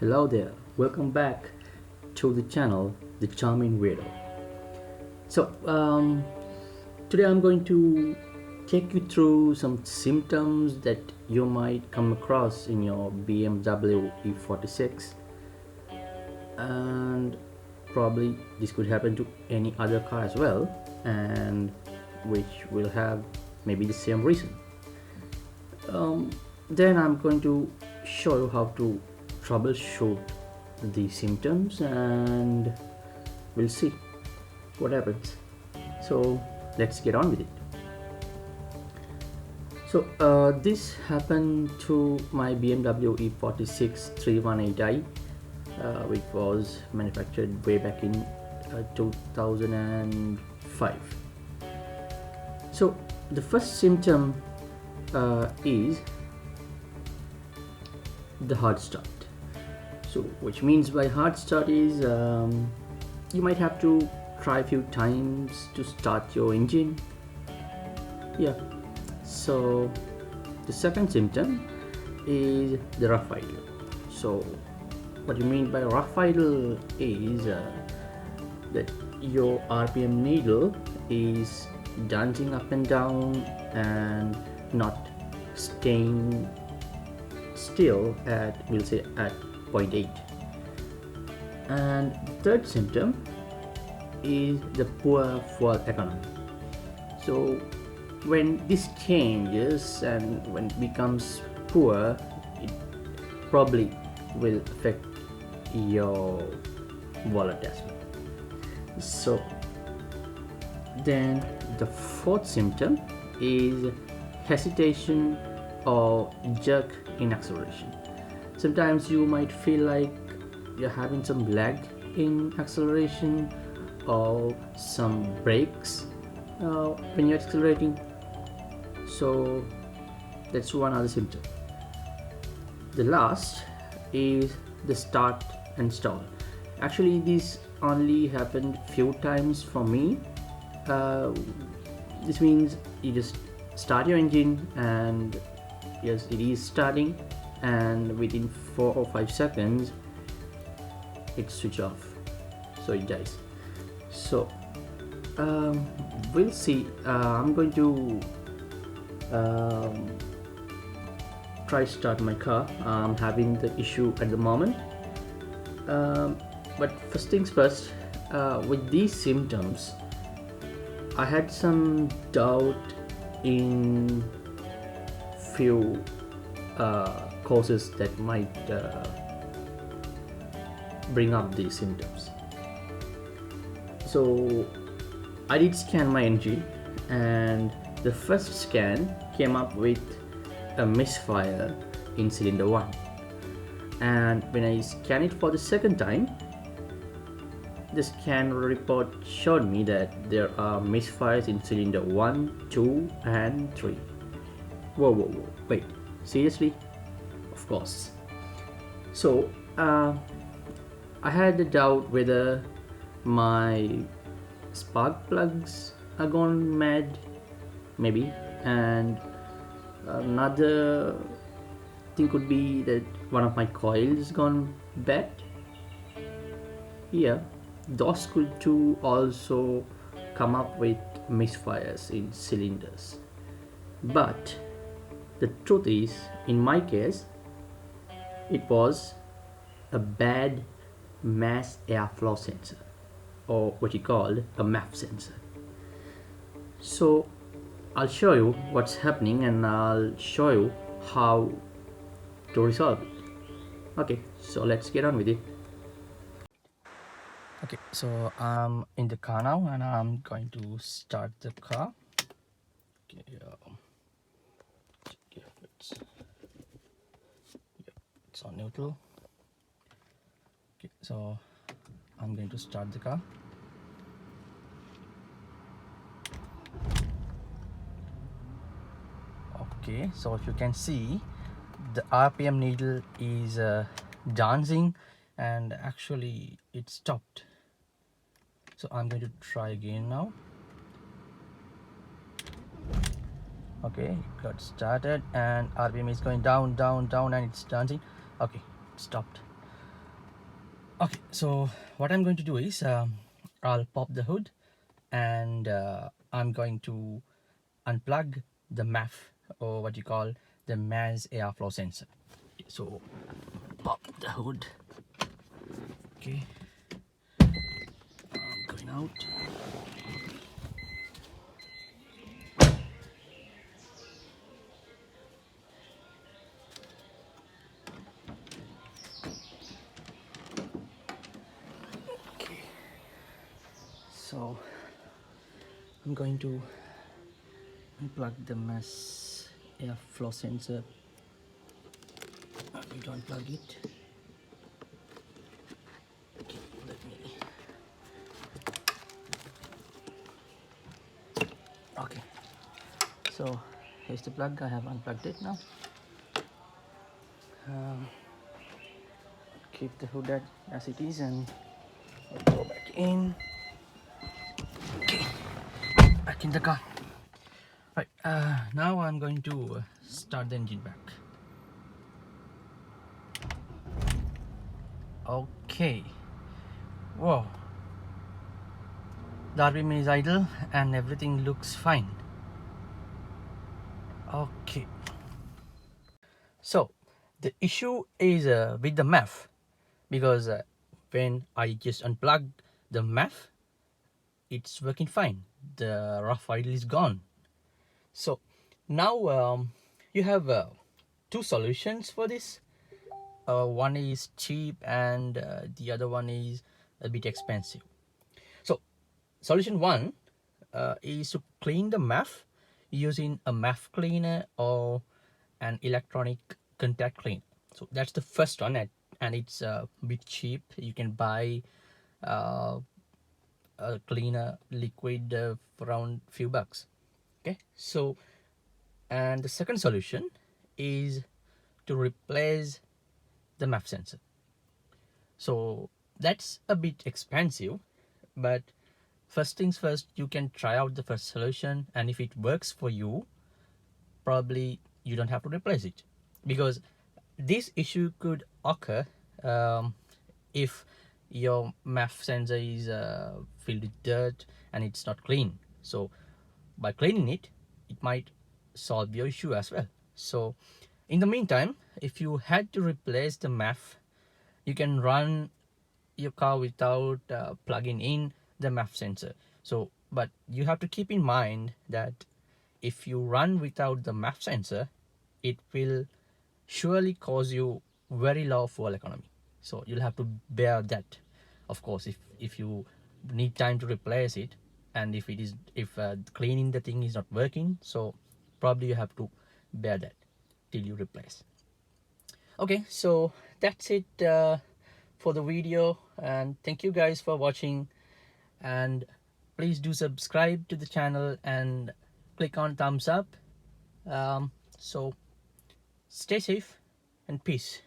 Hello there, welcome back to the channel The Charming Weirdo. So today I'm going to take you through some symptoms that you might come across in your BMW E46, and probably this could happen to any other car as well, and which will have maybe the same reason. Then I'm going to show you how to troubleshoot the symptoms, and we'll see what happens. So let's get on with it. So this happened to my BMW E46 318i, which was manufactured way back in 2005. So the first symptom is the hard start. So which means by hard start is you might have to try a few times to start your engine. So the second symptom is the rough idle. So what you mean by rough idle is that your RPM needle is dancing up and down and not staying still at, we'll say, at 0.8. And third symptom is the poor fuel economy. So when this changes and when it becomes poor, it probably will affect your wallet as well. So then the fourth symptom is hesitation or jerk in acceleration. Sometimes you might feel like you're having some lag in acceleration or some brakes when you're accelerating. So that's one other symptom. The last is the start and stall. Actually, this only happened few times for me. This means you just start your engine and yes, it is starting, and within 4 or 5 seconds it switch off, so it dies. So we'll see. I'm going to try start my car. I'm having the issue at the moment, but first things first, with these symptoms I had some doubt in few causes that might bring up these symptoms. So I did scan my engine, and the first scan came up with a misfire in cylinder 1, and when I scanned it for the second time, the scan report showed me that there are misfires in cylinder 1, 2 and 3. Whoa, wait, seriously? Of course. So I had a doubt whether my spark plugs are gone mad, maybe, and another thing could be that one of my coils gone bad. Those could too also come up with misfires in cylinders. But the truth is, in my case, it was a bad mass airflow sensor, or what you call a MAF sensor. So I'll show you what's happening, and I'll show you how to resolve it. Okay, so let's get on with it. Okay, so I'm in the car now, and I'm going to start the car. Okay, check if it's on neutral. Okay, so I'm going to start the car. Okay, so if you can see, the RPM needle is dancing, and actually it stopped. So I'm going to try again now. Okay, it got started and RPM is going down, and it's dancing. Okay, it stopped. Okay, so what I'm going to do is I'll pop the hood, and I'm going to unplug the MAF, or what you call the mass airflow sensor. So pop the hood. Okay, I'm going out. Okay, so I'm going to unplug the mass airflow sensor. I need to unplug it. Okay, let me. Okay, so here's the plug. I have unplugged it now. Um, keep the hood as it is, and I'll go back in. Okay, back in the car. Right, now I'm going to start the engine back. Okay, whoa, the RPM is idle and everything looks fine. Okay, so the issue is with the MAF, because when I just unplug the MAF, it's working fine. The rough idle is gone. So now you have two solutions for this. One is cheap, and the other one is a bit expensive. So solution one is to clean the MAF using a MAF cleaner or an electronic contact cleaner. So that's the first one, and it's a bit cheap. You can buy uh, a cleaner liquid for around few bucks. Okay, so and the second solution is to replace the MAF sensor. So that's a bit expensive, but first things first, you can try out the first solution, and if it works for you, probably you don't have to replace it, because this issue could occur if your MAF sensor is filled with dirt and it's not clean. So by cleaning it, it might solve your issue as well. So in the meantime, if you had to replace the MAF, you can run your car without plugging in the MAF sensor. So but you have to keep in mind that if you run without the MAF sensor, it will surely cause you very low fuel economy. So you'll have to bear that, of course, if you need time to replace it, and if cleaning the thing is not working, so probably you have to bear that till you replace. Okay, so that's it for the video, and thank you guys for watching, and please do subscribe to the channel and click on thumbs up. So stay safe and peace.